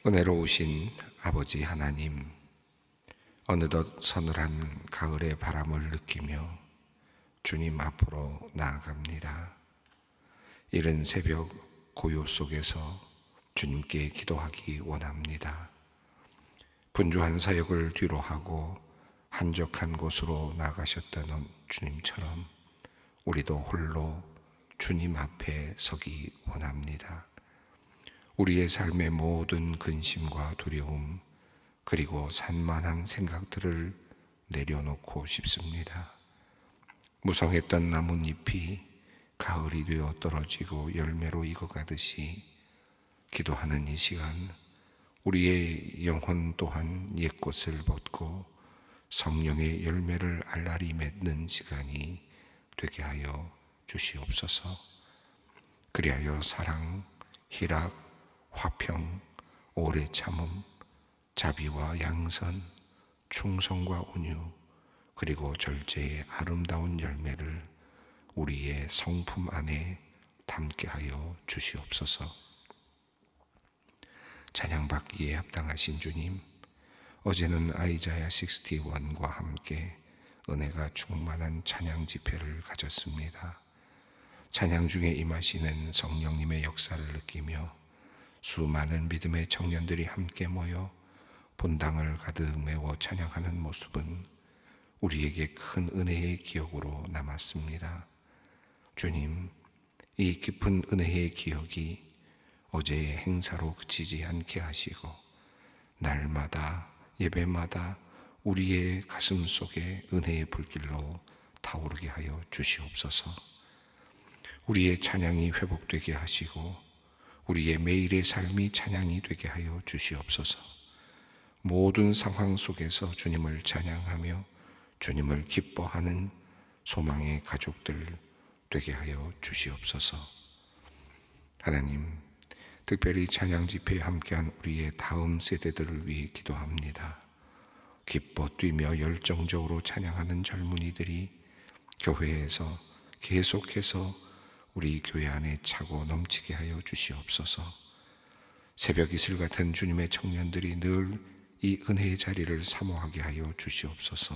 은혜로우신 아버지 하나님, 어느덧 서늘한 가을의 바람을 느끼며 주님 앞으로 나아갑니다. 이른 새벽 고요 속에서 주님께 기도하기 원합니다. 분주한 사역을 뒤로하고 한적한 곳으로 나가셨던 주님처럼 우리도 홀로 주님 앞에 서기 원합니다. 우리의 삶의 모든 근심과 두려움, 그리고 산만한 생각들을 내려놓고 싶습니다. 무성했던 나뭇잎이 가을이 되어 떨어지고 열매로 익어가듯이 기도하는 이 시간, 우리의 영혼 또한 옛것을 벗고 성령의 열매를 알알이 맺는 시간이 되게 하여 주시옵소서. 그리하여 사랑, 희락, 화평, 오래 참음, 자비와 양선, 충성과 온유, 그리고 절제의 아름다운 열매를 우리의 성품 안에 담게 하여 주시옵소서. 찬양받기에 합당하신 주님, 어제는 아이자야 61과 함께 은혜가 충만한 찬양 집회를 가졌습니다. 찬양 중에 임하시는 성령님의 역사를 느끼며 수많은 믿음의 청년들이 함께 모여 본당을 가득 메워 찬양하는 모습은 우리에게 큰 은혜의 기억으로 남았습니다. 주님, 이 깊은 은혜의 기억이 어제의 행사로 그치지 않게 하시고 날마다 예배마다 우리의 가슴 속에 은혜의 불길로 타오르게 하여 주시옵소서. 우리의 찬양이 회복되게 하시고 우리의 매일의 삶이 찬양이 되게 하여 주시옵소서. 모든 상황 속에서 주님을 찬양하며 주님을 기뻐하는 소망의 가족들 되게 하여 주시옵소서. 하나님, 특별히 찬양 집회에 함께한 우리의 다음 세대들을 위해 기도합니다. 기뻐 뛰며 열정적으로 찬양하는 젊은이들이 교회에서 계속해서 우리 교회 안에 차고 넘치게 하여 주시옵소서. 새벽 이슬 같은 주님의 청년들이 늘 이 은혜의 자리를 사모하게 하여 주시옵소서.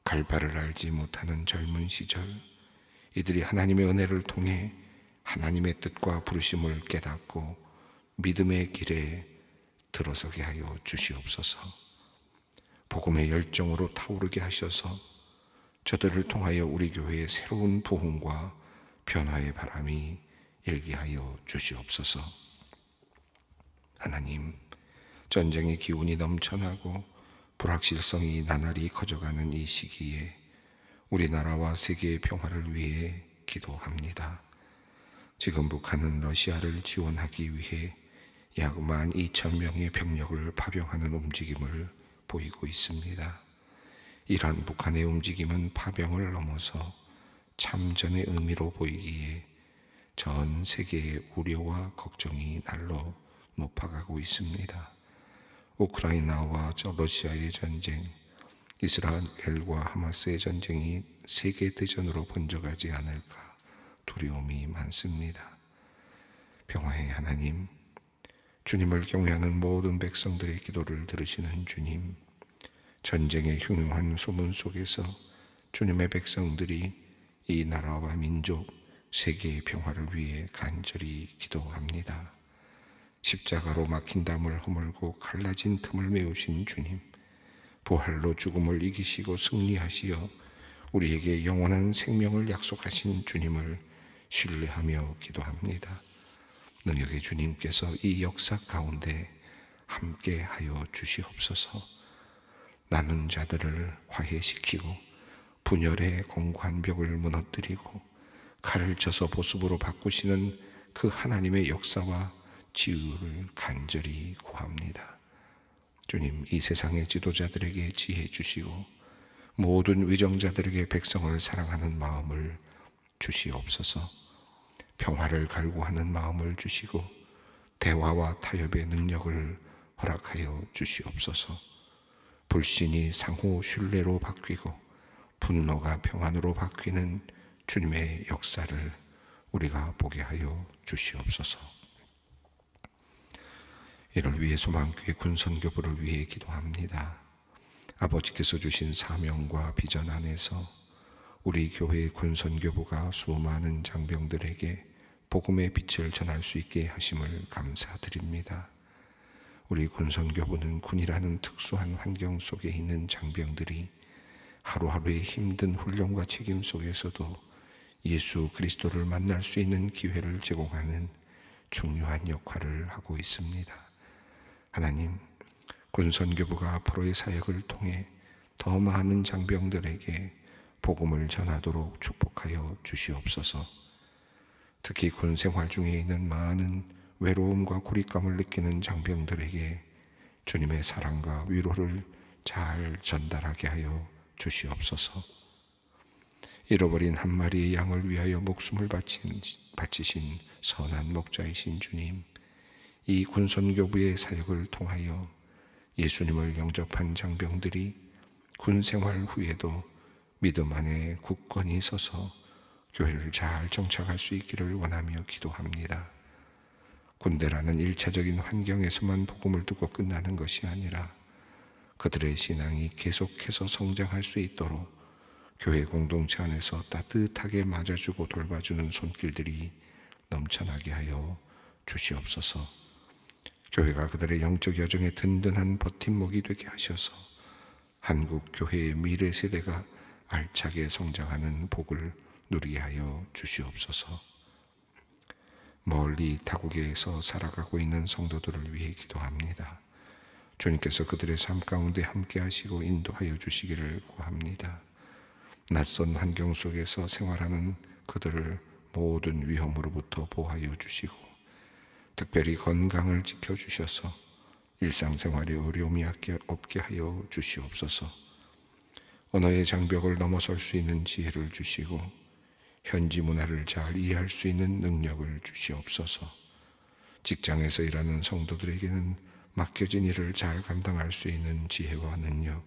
갈 바를 알지 못하는 젊은 시절, 이들이 하나님의 은혜를 통해 하나님의 뜻과 부르심을 깨닫고 믿음의 길에 들어서게 하여 주시옵소서. 복음의 열정으로 타오르게 하셔서 저들을 통하여 우리 교회의 새로운 부흥과 변화의 바람이 일게 하여 주시옵소서. 하나님, 전쟁의 기운이 넘쳐나고 불확실성이 나날이 커져가는 이 시기에 우리나라와 세계의 평화를 위해 기도합니다. 지금 북한은 러시아를 지원하기 위해 약 12,000명의 병력을 파병하는 움직임을 보이고 있습니다. 이러한 북한의 움직임은 파병을 넘어서 참전의 의미로 보이기에 전 세계의 우려와 걱정이 날로 높아가고 있습니다. 우크라이나와 러시아의 전쟁, 이스라엘과 하마스의 전쟁이 세계 대전으로 번져가지 않을까 두려움이 많습니다. 평화의 하나님, 주님을 경외하는 모든 백성들의 기도를 들으시는 주님, 전쟁의 흉흉한 소문 속에서 주님의 백성들이 이 나라와 민족, 세계의 평화를 위해 간절히 기도합니다. 십자가로 막힌 담을 허물고 갈라진 틈을 메우신 주님, 부활로 죽음을 이기시고 승리하시어 우리에게 영원한 생명을 약속하신 주님을 신뢰하며 기도합니다. 능력의 주님께서 이 역사 가운데 함께 하여 주시옵소서. 나눈 자들을 화해시키고 분열의 공고한 벽을 무너뜨리고 칼을 쳐서 보습으로 바꾸시는 그 하나님의 역사와 지혜를 간절히 구합니다. 주님, 이 세상의 지도자들에게 지혜 주시고 모든 위정자들에게 백성을 사랑하는 마음을 주시옵소서. 평화를 갈구하는 마음을 주시고 대화와 타협의 능력을 허락하여 주시옵소서. 불신이 상호 신뢰로 바뀌고 분노가 평안으로 바뀌는 주님의 역사를 우리가 보게 하여 주시옵소서. 이를 위해 소망교회 군선교부를 위해 기도합니다. 아버지께서 주신 사명과 비전 안에서 우리 교회 군선교부가 수많은 장병들에게 복음의 빛을 전할 수 있게 하심을 감사드립니다. 우리 군선교부는 군이라는 특수한 환경 속에 있는 장병들이 하루하루의 힘든 훈련과 책임 속에서도 예수 그리스도를 만날 수 있는 기회를 제공하는 중요한 역할을 하고 있습니다. 하나님, 군선교부가 앞으로의 사역을 통해 더 많은 장병들에게 복음을 전하도록 축복하여 주시옵소서. 특히 군 생활 중에 있는 많은 외로움과 고립감을 느끼는 장병들에게 주님의 사랑과 위로를 잘 전달하게 하여 주시옵소서. 잃어버린 한 마리의 양을 위하여 목숨을 바치신 선한 목자이신 주님, 이 군선교부의 사역을 통하여 예수님을 영접한 장병들이 군 생활 후에도 믿음 안에 굳건히 서서 교회를 잘 정착할 수 있기를 원하며 기도합니다. 군대라는 일차적인 환경에서만 복음을 두고 끝나는 것이 아니라 그들의 신앙이 계속해서 성장할 수 있도록 교회 공동체 안에서 따뜻하게 맞아주고 돌봐주는 손길들이 넘쳐나게 하여 주시옵소서. 교회가 그들의 영적 여정에 든든한 버팀목이 되게 하셔서 한국 교회의 미래 세대가 알차게 성장하는 복을 누리게 하여 주시옵소서. 멀리 타국에서 살아가고 있는 성도들을 위해 기도합니다. 주님께서 그들의 삶 가운데 함께 하시고 인도하여 주시기를 구합니다. 낯선 환경 속에서 생활하는 그들을 모든 위험으로부터 보호하여 주시고 특별히 건강을 지켜주셔서 일상생활에 어려움이 없게 하여 주시옵소서. 언어의 장벽을 넘어설 수 있는 지혜를 주시고 현지 문화를 잘 이해할 수 있는 능력을 주시옵소서. 직장에서 일하는 성도들에게는 맡겨진 일을 잘 감당할 수 있는 지혜와 능력,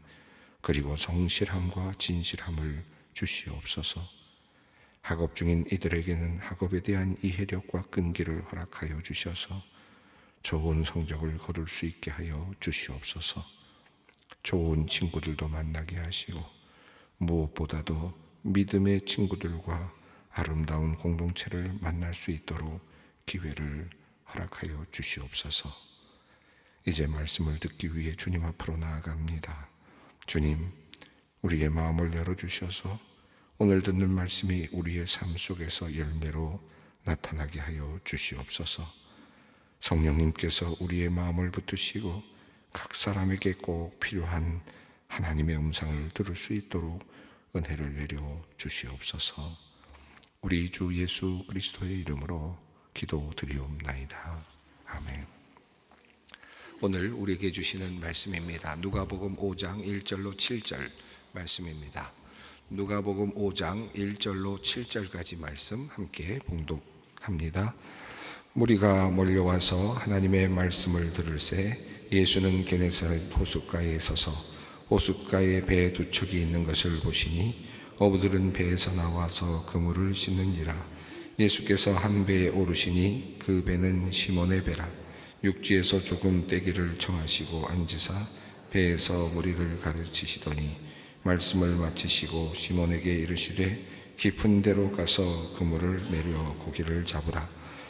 그리고 성실함과 진실함을 주시옵소서. 학업 중인 이들에게는 학업에 대한 이해력과 끈기를 허락하여 주셔서 좋은 성적을 거둘 수 있게 하여 주시옵소서. 좋은 친구들도 만나게 하시고 무엇보다도 믿음의 친구들과 아름다운 공동체를 만날 수 있도록 기회를 허락하여 주시옵소서. 이제 말씀을 듣기 위해 주님 앞으로 나아갑니다. 주님, 우리의 마음을 열어주셔서 오늘 듣는 말씀이 우리의 삶 속에서 열매로 나타나게 하여 주시옵소서. 성령님께서 우리의 마음을 붙드시고 각 사람에게 꼭 필요한 하나님의 음성을 들을 수 있도록 은혜를 내려 주시옵소서. 우리 주 예수 그리스도의 이름으로 기도드리옵나이다. 아멘. 오늘 우리에게 주시는 말씀입니다. 누가복음 5장 1절로 7절 말씀입니다. 누가복음 5장 1절로 7절까지 말씀 함께 봉독합니다. 무리가 몰려와서 하나님의 말씀을 들을새 예수는 게네사렛 호숫가에 서서 호숫가에 배 두 척이 있는 것을 보시니 어부들은 배에서 나와서 그물을 씻는지라. 예수께서 한 배에 오르시니 그 배는 시몬의 배라. 육지에서 조금 떼기를 청하시고 앉으사 배에서 무리를 가르치시더니 말씀을 마치시고 시몬에게 이르시되 깊은 데로 가서 그물을 내려 고기를 잡으라.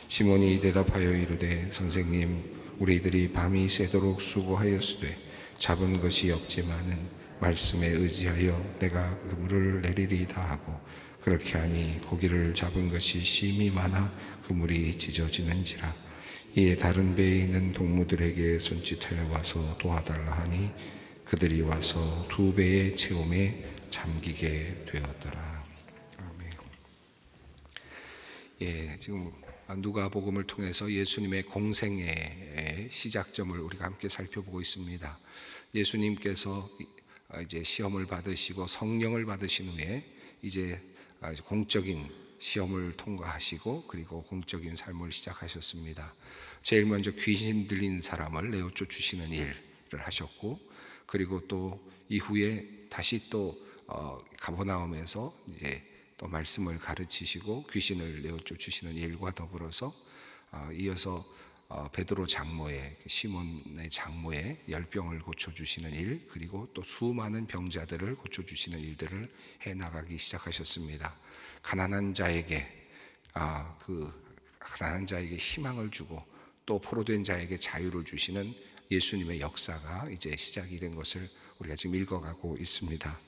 시몬이 대답하여 이르되 선생님, 우리들이 밤이 새도록 수고하였으되 잡은 것이 없지만은 말씀에 의지하여 내가 그물을 내리리이다 하고 그렇게 하니 고기를 잡은 것이 심히 많아 그물이 찢어지는지라. 이에 다른 배에 있는 동무들에게 손짓하여 와서 도와달라 하니 그들이 와서 두 배의 체험에 잠기게 되었더라. 아멘. 지금 누가복음을 통해서 예수님의 공생의 시작점을 우리가 함께 살펴보고 있습니다. 예수님께서 이제 시험을 받으시고 성령을 받으신 후에 이제 공적인 시험을 통과하시고 그리고 공적인 삶을 시작하셨습니다. 제일 먼저 귀신 들린 사람을 내어 쫓으시는 일을 하셨고, 그리고 또 이후에 다시 또 가버나움에서 이제 또 말씀을 가르치시고 귀신을 내어 쫓으시는 일과 더불어서 이어서 베드로 장모의 시몬의 장모의 열병을 고쳐주시는 일, 그리고 또 수많은 병자들을 고쳐주시는 일들을 해나가기 시작하셨습니다. 가난한 자에게 가난한 자에게 희망을 주고 또 포로된 자에게 자유를 주시는 예수님의 역사가 이제 시작이 된 것을 우리가 지금 읽어가고 있습니다.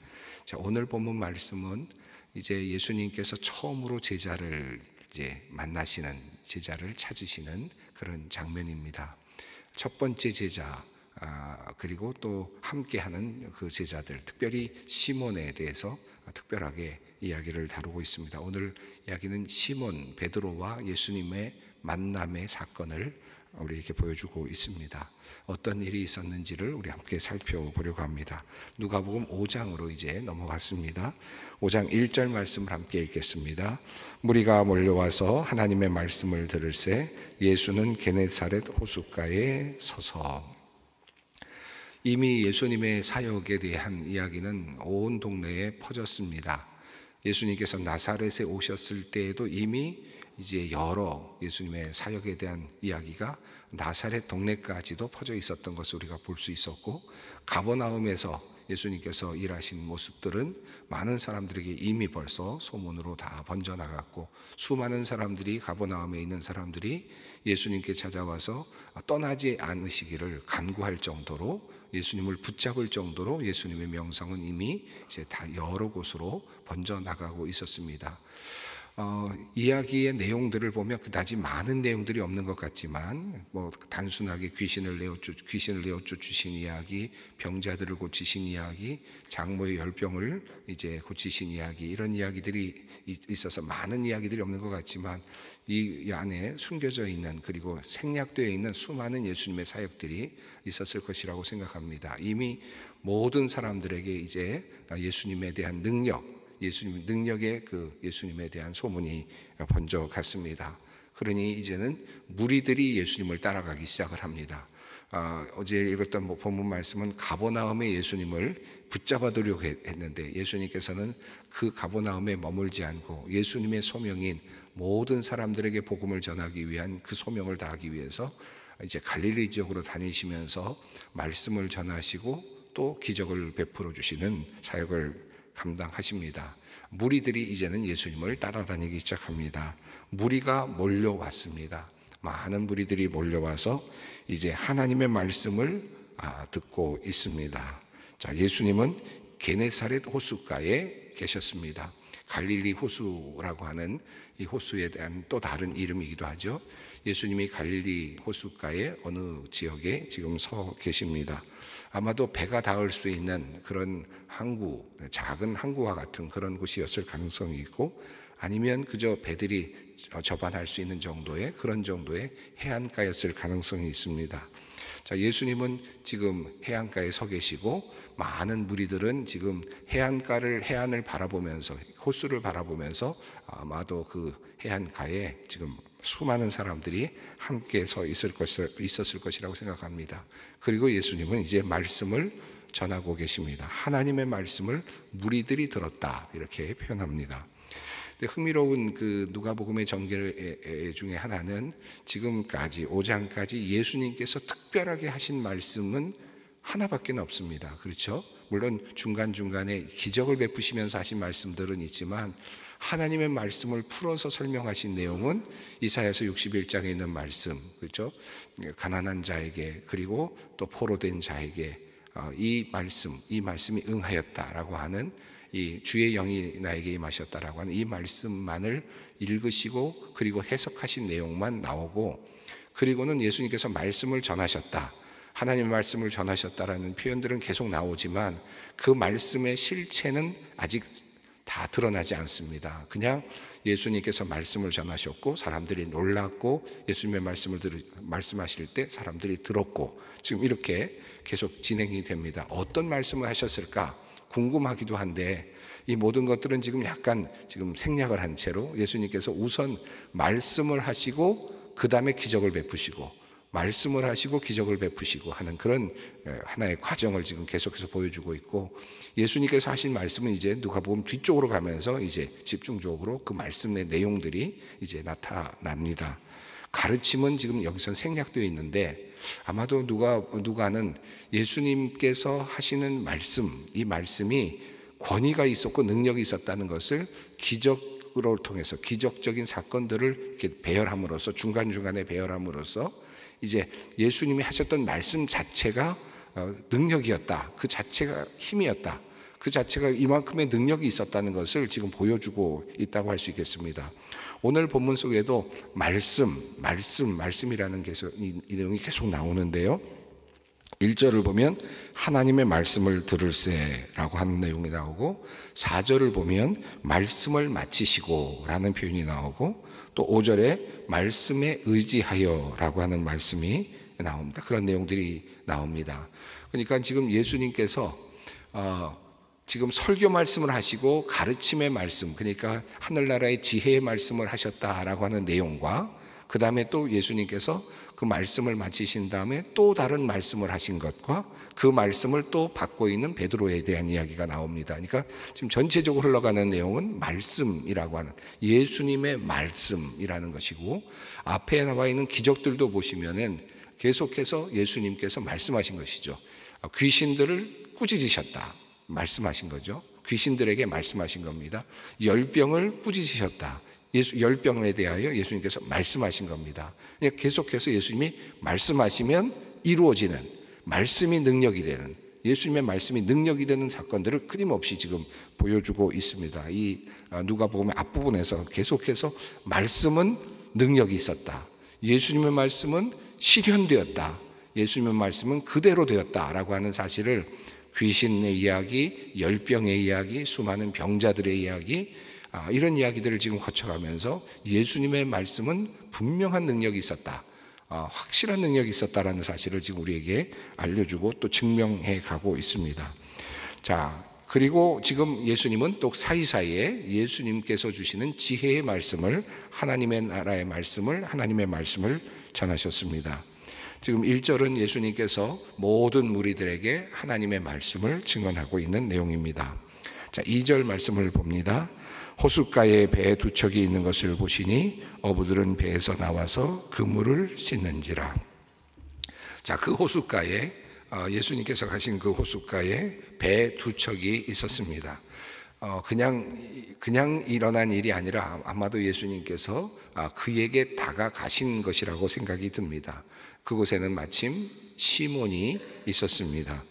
자, 오늘 본문 말씀은 이제 예수님께서 처음으로 제자를 이제 만나시는, 제자를 찾으시는 그런 장면입니다. 첫 번째 제자, 그리고 또 함께하는 그 제자들, 특별히 시몬에 대해서 특별하게 이야기를 다루고 있습니다. 오늘 이야기는 시몬 베드로와 예수님의 만남의 사건을 우리에게 보여주고 있습니다. 어떤 일이 있었는지를 우리 함께 살펴보려고 합니다. 누가복음 5장으로 이제 넘어갔습니다. 5장 1절 말씀을 함께 읽겠습니다. 무리가 몰려와서 하나님의 말씀을 들을새 예수는 게네사렛 호숫가에 서서. 이미 예수님의 사역에 대한 이야기는 온 동네에 퍼졌습니다. 예수님께서 나사렛에 오셨을 때에도 이미 이제 여러 예수님의 사역에 대한 이야기가 나사렛 동네까지도 퍼져 있었던 것을 우리가 볼 수 있었고, 가버나움에서 예수님께서 일하신 모습들은 많은 사람들에게 이미 벌써 소문으로 다 번져나갔고, 수많은 사람들이, 가버나움에 있는 사람들이 예수님께 찾아와서 떠나지 않으시기를 간구할 정도로, 예수님을 붙잡을 정도로 예수님의 명성은 이미 이제 다 여러 곳으로 번져나가고 있었습니다. 이야기의 내용들을 보면 그다지 많은 내용들이 없는 것 같지만, 단순하게 귀신을 내어 쫓으신 이야기, 병자들을 고치신 이야기, 장모의 열병을 이제 고치신 이야기, 이런 이야기들이 있어서 많은 이야기들이 없는 것 같지만, 이 안에 숨겨져 있는, 그리고 생략되어 있는 수많은 예수님의 사역들이 있었을 것이라고 생각합니다. 이미 모든 사람들에게 이제 예수님에 대한 능력, 예수님 능력의 예수님에 대한 소문이 번져갔습니다. 그러니 이제는 무리들이 예수님을 따라가기 시작을 합니다. 어제 읽었던 본문 말씀은 가버나움에 예수님을 붙잡아두려고 했는데, 예수님께서는 그 가버나움에 머물지 않고 예수님의 소명인 모든 사람들에게 복음을 전하기 위한 그 소명을 다하기 위해서 이제 갈릴리 지역으로 다니시면서 말씀을 전하시고 또 기적을 베풀어 주시는 사역을 감당하십니다. 무리들이 이제는 예수님을 따라다니기 시작합니다. 무리가 몰려왔습니다. 많은 무리들이 몰려와서 이제 하나님의 말씀을 듣고 있습니다. 자, 예수님은 게네사렛 호숫가에 계셨습니다. 갈릴리 호수라고 하는 이 호수에 대한 또 다른 이름이기도 하죠. 예수님이 갈릴리 호숫가의 어느 지역에 지금 서 계십니다. 아마도 배가 닿을 수 있는 그런 항구, 작은 항구와 같은 그런 곳이었을 가능성이 있고, 아니면 그저 배들이 접안할 수 있는 정도의 그런 정도의 해안가였을 가능성이 있습니다. 자, 예수님은 지금 해안가에 서 계시고, 많은 무리들은 지금 해안을 바라보면서, 호수를 바라보면서 아마도 그 해안가에 지금 수많은 사람들이 함께 서 있었을 것이라고 생각합니다. 그리고 예수님은 이제 말씀을 전하고 계십니다. 하나님의 말씀을 무리들이 들었다, 이렇게 표현합니다. 흥미로운 그 누가복음의 전개 중에 하나는 지금까지 5장까지 예수님께서 특별하게 하신 말씀은 하나밖에 없습니다. 그렇죠? 물론 중간중간에 기적을 베푸시면서 하신 말씀들은 있지만, 하나님의 말씀을 풀어서 설명하신 내용은 이사야서 61장에 있는 말씀, 그렇죠? 가난한 자에게, 그리고 또 포로된 자에게 이 말씀이 응하였다라고 하는, 이 주의 영이 나에게 임하셨다라고 하는 이 말씀만을 읽으시고 그리고 해석하신 내용만 나오고, 그리고는 예수님께서 말씀을 전하셨다, 하나님의 말씀을 전하셨다라는 표현들은 계속 나오지만 그 말씀의 실체는 아직 다 드러나지 않습니다. 그냥 예수님께서 말씀을 전하셨고 사람들이 놀랐고, 예수님의 말씀하실 때 사람들이 들었고, 지금 이렇게 계속 진행이 됩니다. 어떤 말씀을 하셨을까 궁금하기도 한데, 이 모든 것들은 지금 약간 생략을 한 채로 예수님께서 우선 말씀을 하시고 그 다음에 기적을 베푸시고, 말씀을 하시고 기적을 베푸시고 하는 그런 하나의 과정을 지금 계속해서 보여주고 있고, 예수님께서 하신 말씀은 이제 누가복음 뒤쪽으로 가면서 이제 집중적으로 그 말씀의 내용들이 이제 나타납니다. 가르침은 지금 여기서 생략되어 있는데 아마도 누가는 예수님께서 하시는 말씀, 이 말씀이 권위가 있었고 능력이 있었다는 것을 기적으로 통해서 기적적인 사건들을 이렇게 배열함으로써 중간중간에 배열함으로써 이제 예수님이 하셨던 말씀 자체가 능력이었다. 그 자체가 힘이었다. 그 자체가 이만큼의 능력이 있었다는 것을 지금 보여주고 있다고 할 수 있겠습니다. 오늘 본문 속에도 말씀이라는 이 내용이 계속 나오는데요. 1절을 보면 하나님의 말씀을 들을세라고 하는 내용이 나오고 4절을 보면 말씀을 마치시고 라는 표현이 나오고 또 5절에 말씀에 의지하여라고 하는 말씀이 나옵니다. 그런 내용들이 나옵니다. 그러니까 지금 예수님께서 지금 설교 말씀을 하시고 가르침의 말씀, 그러니까 하늘나라의 지혜의 말씀을 하셨다라고 하는 내용과 그 다음에 또 예수님께서 그 말씀을 마치신 다음에 또 다른 말씀을 하신 것과 그 말씀을 또 받고 있는 베드로에 대한 이야기가 나옵니다. 그러니까 지금 전체적으로 흘러가는 내용은 말씀이라고 하는 예수님의 말씀이라는 것이고 앞에 나와 있는 기적들도 보시면은 계속해서 예수님께서 말씀하신 것이죠. 귀신들을 꾸짖으셨다. 말씀하신 거죠. 귀신들에게 말씀하신 겁니다. 열병을 꾸짖으셨다. 열병에 대하여 예수님께서 말씀하신 겁니다. 계속해서 예수님이 말씀하시면 이루어지는 말씀이 능력이 되는 예수님의 말씀이 능력이 되는 사건들을 끊임없이 지금 보여주고 있습니다. 이 누가복음 앞부분에서 계속해서 말씀은 능력이 있었다. 예수님의 말씀은 실현되었다. 예수님의 말씀은 그대로 되었다라고 하는 사실을 귀신의 이야기, 열병의 이야기, 수많은 병자들의 이야기 이런 이야기들을 지금 거쳐가면서 예수님의 말씀은 분명한 능력이 있었다. 확실한 능력이 있었다라는 사실을 지금 우리에게 알려주고 또 증명해 가고 있습니다. 자, 그리고 지금 예수님은 또 사이사이에 예수님께서 주시는 지혜의 말씀을 하나님의 나라의 말씀을 하나님의 말씀을 전하셨습니다. 지금 1절은 예수님께서 모든 무리들에게 하나님의 말씀을 증언하고 있는 내용입니다. 자, 2절 말씀을 봅니다. 호숫가에 배 두 척이 있는 것을 보시니 어부들은 배에서 나와서 그물을 씻는지라. 자, 그 호숫가에 예수님께서 가신 그 호숫가에 배 두 척이 있었습니다. 그냥 일어난 일이 아니라 아마도 예수님께서 그에게 다가가신 것이라고 생각이 듭니다. 그곳에는 마침 시몬이 있었습니다.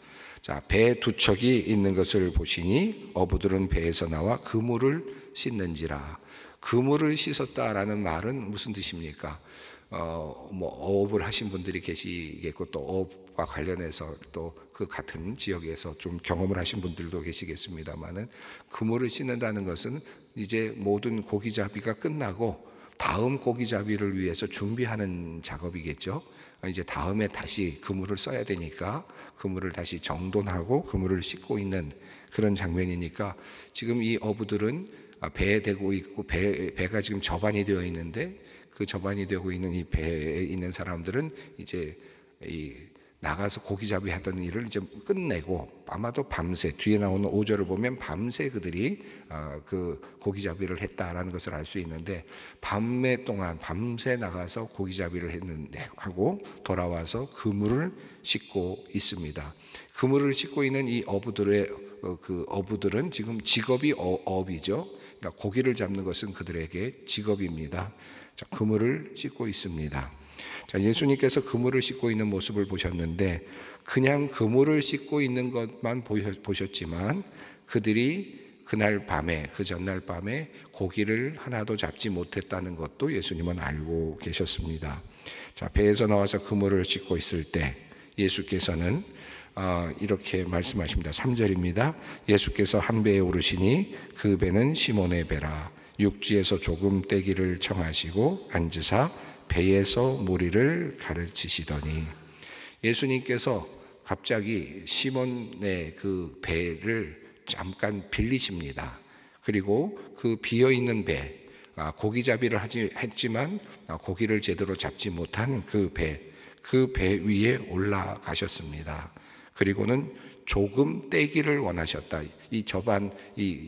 자, 배 두 척이 있는 것을 보시니 어부들은 배에서 나와 그물을 씻는지라. 그물을 씻었다라는 말은 무슨 뜻입니까? 어업을 하신 분들이 계시겠고 또 어업과 관련해서 또 그 같은 지역에서 좀 경험을 하신 분들도 계시겠습니다만은 그물을 씻는다는 것은 이제 모든 고기잡이가 끝나고 다음 고기잡이를 위해서 준비하는 작업이겠죠. 이제 다음에 다시 그물을 써야 되니까 그물을 다시 정돈하고 그물을 씻고 있는 그런 장면이니까 지금 이 어부들은 배에 대고 있고 배가 지금 접안이 되어 있는데 그 접안이 되고 있는 이 배에 있는 사람들은 이제 나가서 고기잡이 하던 일을 이제 끝내고 아마도 밤새 뒤에 나오는 5절을 보면 밤새 그들이 그 고기잡이를 했다라는 것을 알 수 있는데 밤새 나가서 고기잡이를 했는데 하고 돌아와서 그물을 씻고 있습니다. 그물을 씻고 있는 이 어부들은 지금 직업이 어업이죠. 그러니까 고기를 잡는 것은 그들에게 직업입니다. 자, 그물을 씻고 있습니다. 자, 예수님께서 그물을 씻고 있는 모습을 보셨는데 그냥 그물을 씻고 있는 것만 보셨지만 그들이 그 전날 밤에 고기를 하나도 잡지 못했다는 것도 예수님은 알고 계셨습니다. 자, 배에서 나와서 그물을 씻고 있을 때 예수께서는 이렇게 말씀하십니다. 3절입니다. 예수께서 한 배에 오르시니 그 배는 시몬의 배라. 육지에서 조금 떼기를 청하시고 앉으사 배에서 무리를 가르치시더니 예수님께서 갑자기 시몬의 그 배를 잠깐 빌리십니다. 그리고 그 비어있는 배, 고기잡이를 했지만 고기를 제대로 잡지 못한 그 배 위에 올라가셨습니다. 그리고는 조금 떼기를 원하셨다. 이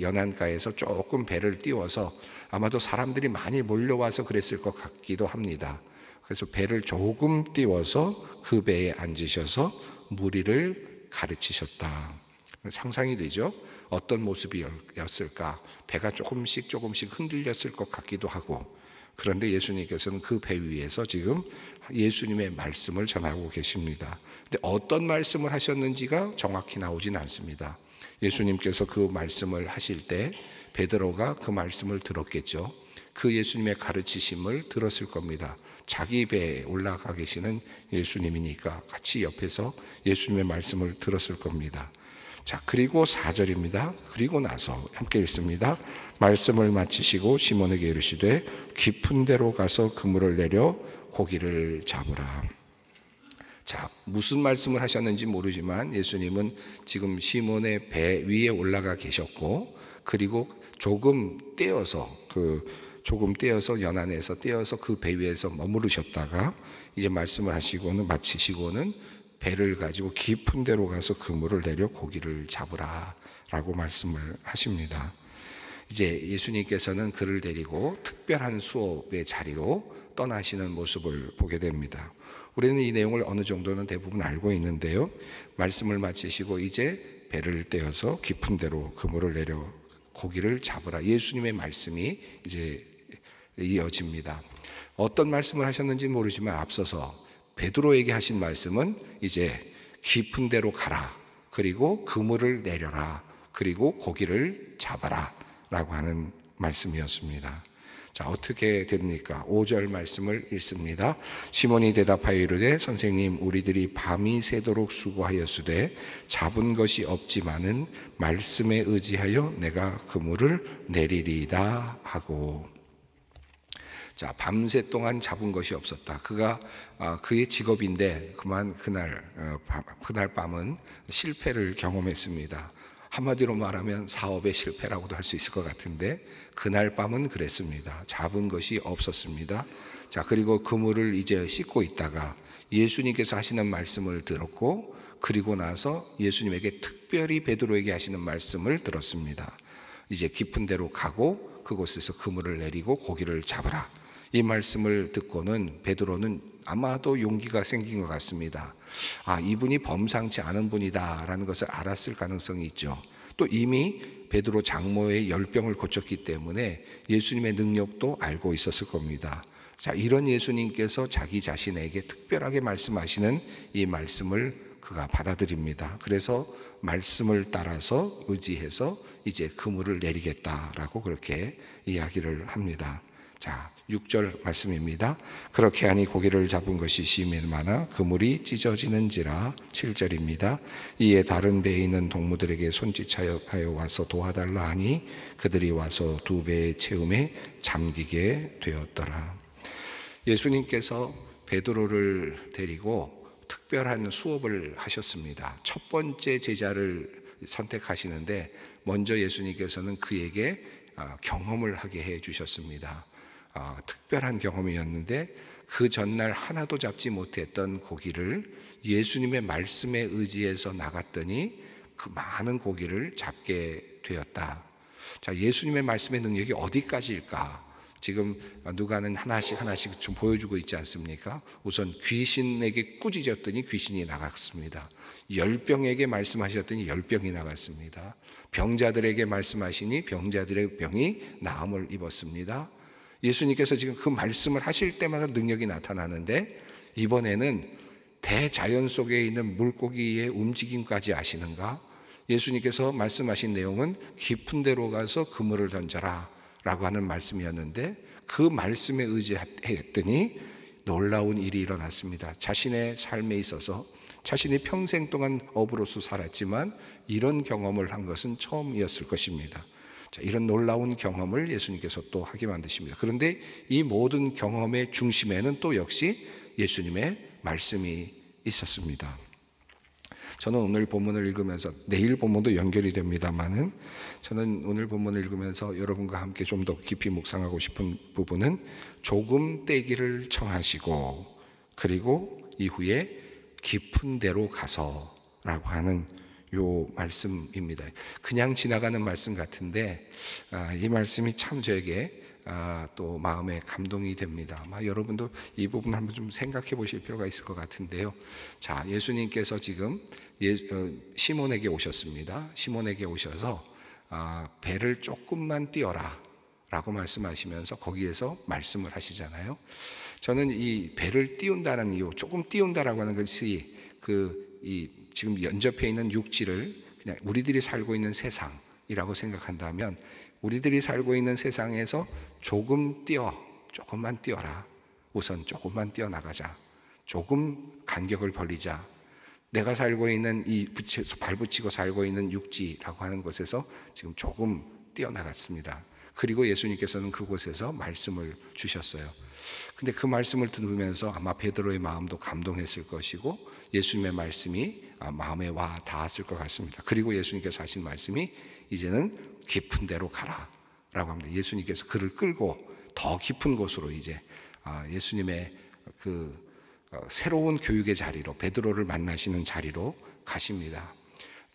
연안가에서 조금 배를 띄워서 아마도 사람들이 많이 몰려와서 그랬을 것 같기도 합니다. 그래서 배를 조금 띄워서 그 배에 앉으셔서 무리를 가르치셨다. 상상이 되죠? 어떤 모습이었을까? 배가 조금씩 흔들렸을 것 같기도 하고, 그런데 예수님께서는 그 배 위에서 지금 예수님의 말씀을 전하고 계십니다. 근데 어떤 말씀을 하셨는지가 정확히 나오진 않습니다. 예수님께서 그 말씀을 하실 때 베드로가 그 말씀을 들었겠죠. 그 예수님의 가르치심을 들었을 겁니다. 자기 배에 올라가 계시는 예수님이니까 같이 옆에서 예수님의 말씀을 들었을 겁니다. 자, 그리고 4절입니다. 그리고 나서 함께 읽습니다. 말씀을 마치시고 시몬에게 이르시되 깊은 데로 가서 그물을 내려 고기를 잡으라. 자, 무슨 말씀을 하셨는지 모르지만 예수님은 지금 시몬의 배 위에 올라가 계셨고, 그리고 조금 떼어서 연안에서 떼어서 그 배 위에서 머무르셨다가 이제 말씀을 하시고는 마치시고는 배를 가지고 깊은 데로 가서 그물을 내려 고기를 잡으라 라고 말씀을 하십니다. 이제 예수님께서는 그를 데리고 특별한 수업의 자리로 떠나시는 모습을 보게 됩니다. 우리는 이 내용을 어느 정도는 대부분 알고 있는데요, 말씀을 마치시고 이제 배를 떼어서 깊은 데로 그물을 내려 고기를 잡으라, 예수님의 말씀이 이제 이어집니다. 어떤 말씀을 하셨는지 모르지만 앞서서 베드로에게 하신 말씀은 이제 깊은 데로 가라, 그리고 그물을 내려라, 그리고 고기를 잡아라 라고 하는 말씀이었습니다. 자, 어떻게 됩니까? 5절 말씀을 읽습니다. 시몬이 대답하여 이르되 선생님, 우리들이 밤이 새도록 수고하였으되 잡은 것이 없지만은 말씀에 의지하여 내가 그물을 내리리이다 하고. 자, 밤새 동안 잡은 것이 없었다. 그의 직업인데 그날 밤은 실패를 경험했습니다. 한마디로 말하면 사업의 실패라고도 할 수 있을 것 같은데 그날 밤은 그랬습니다. 잡은 것이 없었습니다. 자, 그리고 그물을 이제 씻고 있다가 예수님께서 하시는 말씀을 들었고, 그리고 나서 예수님에게 특별히 베드로에게 하시는 말씀을 들었습니다. 이제 깊은 데로 가고 그곳에서 그물을 내리고 고기를 잡으라. 이 말씀을 듣고는 베드로는 아마도 용기가 생긴 것 같습니다. 아, 이분이 범상치 않은 분이다라는 것을 알았을 가능성이 있죠. 또 이미 베드로 장모의 열병을 고쳤기 때문에 예수님의 능력도 알고 있었을 겁니다. 자, 이런 예수님께서 자기 자신에게 특별하게 말씀하시는 이 말씀을 그가 받아들입니다. 그래서 말씀을 따라서 의지해서 이제 그물을 내리겠다라고 그렇게 이야기를 합니다. 자, 6절 말씀입니다. 그렇게 하니 고기를 잡은 것이 심히 많아 그물이 찢어지는지라. 7절입니다. 이에 다른 배에 있는 동무들에게 손짓하여 와서 도와달라 하니 그들이 와서 두 배의 채움에 잠기게 되었더라. 예수님께서 베드로를 데리고 특별한 수업을 하셨습니다. 첫 번째 제자를 선택하시는데 먼저 예수님께서는 그에게 경험을 하게 해 주셨습니다. 특별한 경험이었는데 그 전날 하나도 잡지 못했던 고기를 예수님의 말씀에 의지해서 나갔더니 그 많은 고기를 잡게 되었다. 자, 예수님의 말씀의 능력이 어디까지일까? 지금 누가는 하나씩 좀 보여주고 있지 않습니까? 우선 귀신에게 꾸짖었더니 귀신이 나갔습니다. 열병에게 말씀하셨더니 열병이 나갔습니다. 병자들에게 말씀하시니 병자들의 병이 나음을 입었습니다. 예수님께서 지금 그 말씀을 하실 때마다 능력이 나타나는데 이번에는 대자연 속에 있는 물고기의 움직임까지 아시는가? 예수님께서 말씀하신 내용은 깊은 데로 가서 그물을 던져라 라고 하는 말씀이었는데 그 말씀에 의지했더니 놀라운 일이 일어났습니다. 자신의 삶에 있어서 자신이 평생 동안 어부로서 살았지만 이런 경험을 한 것은 처음이었을 것입니다. 자, 이런 놀라운 경험을 예수님께서 또 하게 만드십니다. 그런데 이 모든 경험의 중심에는 또 역시 예수님의 말씀이 있었습니다. 저는 오늘 본문을 읽으면서 내일 본문도 연결이 됩니다만은 저는 오늘 본문을 읽으면서 여러분과 함께 좀 더 깊이 묵상하고 싶은 부분은 조금 떼기를 청하시고 그리고 이후에 깊은 데로 가서라고 하는 요 말씀입니다. 그냥 지나가는 말씀 같은데 이 말씀이 참 저에게 또 마음에 감동이 됩니다. 아마 여러분도 이 부분을 한번 좀 생각해 보실 필요가 있을 것 같은데요. 자, 예수님께서 지금 시몬에게 오셨습니다. 시몬에게 오셔서 배를 조금만 띄워라 라고 말씀하시면서 거기에서 말씀을 하시잖아요. 저는 이 배를 띄운다는 이유, 조금 띄운다라고 하는 것이 지금 연접해 있는 육지를 그냥 우리들이 살고 있는 세상이라고 생각한다면, 우리들이 살고 있는 세상에서 조금만 띄어라. 우선 조금만 띄어나가자. 조금 간격을 벌리자. 내가 살고 있는 발붙이고 살고 있는 육지라고 하는 곳에서 지금 조금 띄어나갔습니다. 그리고 예수님께서는 그곳에서 말씀을 주셨어요. 근데 그 말씀을 들으면서 아마 베드로의 마음도 감동했을 것이고 예수님의 말씀이 마음에 와 닿았을 것 같습니다. 그리고 예수님께서 하신 말씀이 이제는 깊은 데로 가라 라고 합니다. 예수님께서 그를 끌고 더 깊은 곳으로 이제 예수님의 새로운 교육의 자리로, 베드로를 만나시는 자리로 가십니다.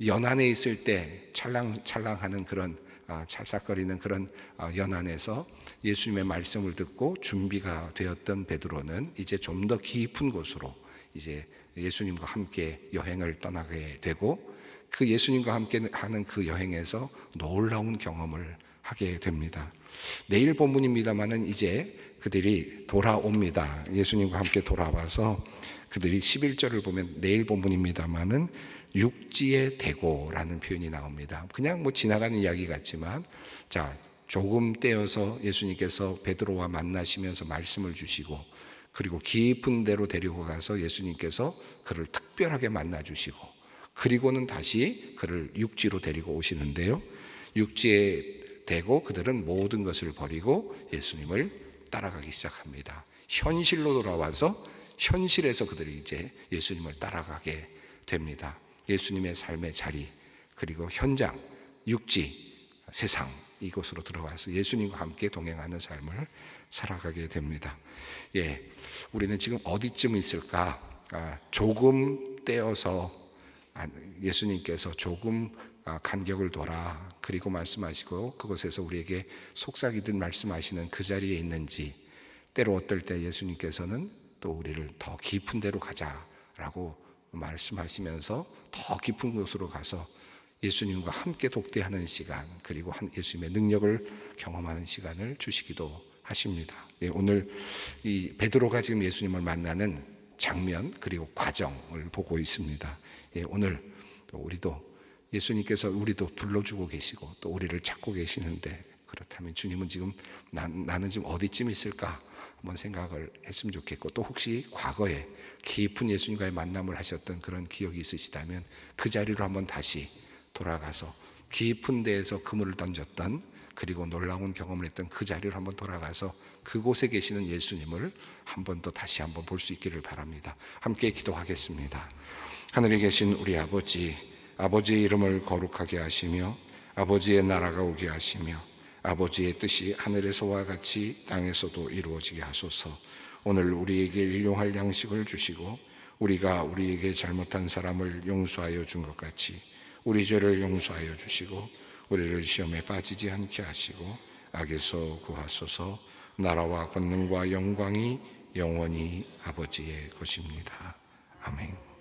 연안에 있을 때 찰랑찰랑하는 그런 찰싹거리는 그런 연안에서 예수님의 말씀을 듣고 준비가 되었던 베드로는 이제 좀 더 깊은 곳으로 이제 예수님과 함께 여행을 떠나게 되고, 그 예수님과 함께 하는 그 여행에서 놀라운 경험을 하게 됩니다. 내일 본문입니다만은 이제 그들이 돌아옵니다. 예수님과 함께 돌아와서 그들이 11절을 보면 내일 본문입니다만은 육지에 대고라는 표현이 나옵니다. 그냥 지나가는 이야기 같지만, 자, 조금 떼어서 예수님께서 베드로와 만나시면서 말씀을 주시고, 그리고 깊은 데로 데리고 가서 예수님께서 그를 특별하게 만나 주시고, 그리고는 다시 그를 육지로 데리고 오시는데요. 육지에 대고 그들은 모든 것을 버리고 예수님을 따라가기 시작합니다. 현실로 돌아와서 현실에서 그들이 이제 예수님을 따라가게 됩니다. 예수님의 삶의 자리, 그리고 현장, 육지, 세상, 이곳으로 들어와서 예수님과 함께 동행하는 삶을 살아가게 됩니다. 우리는 지금 어디쯤 있을까? 조금 떼어서 예수님께서 조금 간격을 둬라 그리고 말씀하시고 그곳에서 우리에게 속삭이듯 말씀하시는 그 자리에 있는지, 때로 어떨 때 예수님께서는 또 우리를 더 깊은 데로 가자라고 말씀하시면서 더 깊은 곳으로 가서 예수님과 함께 독대하는 시간, 그리고 예수님의 능력을 경험하는 시간을 주시기도 하십니다. 오늘 이 베드로가 지금 예수님을 만나는 장면 그리고 과정을 보고 있습니다. 오늘 우리도 예수님께서 우리도 불러주고 계시고 또 우리를 찾고 계시는데, 그렇다면 주님은 지금 나는 지금 어디쯤 있을까 한번 생각을 했으면 좋겠고, 또 혹시 과거에 깊은 예수님과의 만남을 하셨던 그런 기억이 있으시다면 그 자리로 한번 다시 돌아가서 깊은 데에서 그물을 던졌던, 그리고 놀라운 경험을 했던 그 자리를 한번 돌아가서 그곳에 계시는 예수님을 한번 더 다시 한번 볼 수 있기를 바랍니다. 함께 기도하겠습니다. 하늘에 계신 우리 아버지, 아버지의 이름을 거룩하게 하시며 아버지의 나라가 오게 하시며 아버지의 뜻이 하늘에서와 같이 땅에서도 이루어지게 하소서. 오늘 우리에게 일용할 양식을 주시고 우리가 우리에게 잘못한 사람을 용서하여 준 것 같이 우리 죄를 용서하여 주시고 우리를 시험에 빠지지 않게 하시고 악에서 구하소서. 나라와 권능과 영광이 영원히 아버지의 것입니다. 아멘.